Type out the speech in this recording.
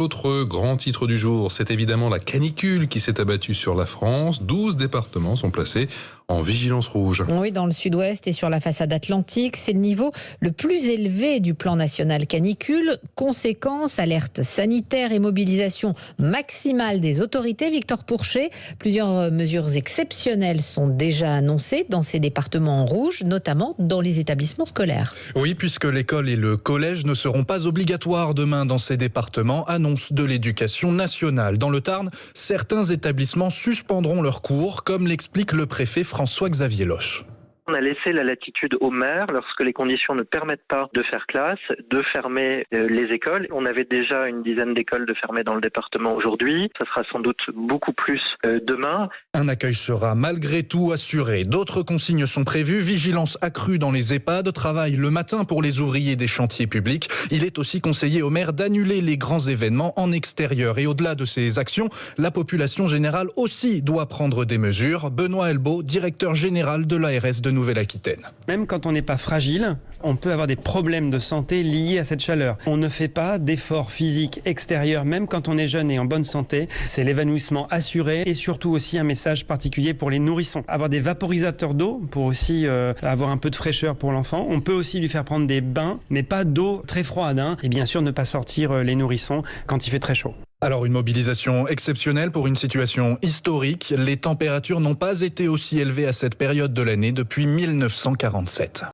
Autre grand titre du jour, c'est évidemment la canicule qui s'est abattue sur la France. 12 départements sont placés en vigilance rouge. Oui, dans le sud-ouest et sur la façade atlantique, c'est le niveau le plus élevé du plan national canicule. Conséquence, alerte sanitaire et mobilisation maximale des autorités. Victor Pourchet, plusieurs mesures exceptionnelles sont déjà annoncées dans ces départements en rouge, notamment dans les établissements scolaires. Oui, puisque l'école et le collège ne seront pas obligatoires demain dans ces départements, annonce de l'éducation nationale. Dans le Tarn, certains établissements suspendront leurs cours, comme l'explique le préfet François-Xavier Loche. On a laissé la latitude aux maires, lorsque les conditions ne permettent pas de faire classe, de fermer les écoles. On avait déjà une dizaine d'écoles de fermer dans le département aujourd'hui. Ça sera sans doute beaucoup plus demain. Un accueil sera malgré tout assuré. D'autres consignes sont prévues. Vigilance accrue dans les EHPAD, travail le matin pour les ouvriers des chantiers publics. Il est aussi conseillé aux maires d'annuler les grands événements en extérieur. Et au-delà de ces actions, la population générale aussi doit prendre des mesures. Benoît Elbaut, directeur général de l'ARS de Nouvelle-Aquitaine. Même quand on n'est pas fragile, on peut avoir des problèmes de santé liés à cette chaleur. On ne fait pas d'efforts physiques extérieurs, même quand on est jeune et en bonne santé. C'est l'évanouissement assuré et surtout aussi un message particulier pour les nourrissons. Avoir des vaporisateurs d'eau pour aussi avoir un peu de fraîcheur pour l'enfant. On peut aussi lui faire prendre des bains, mais pas d'eau très froide. Et bien sûr, ne pas sortir les nourrissons quand il fait très chaud. Alors une mobilisation exceptionnelle pour une situation historique. Les températures n'ont pas été aussi élevées à cette période de l'année depuis 1947.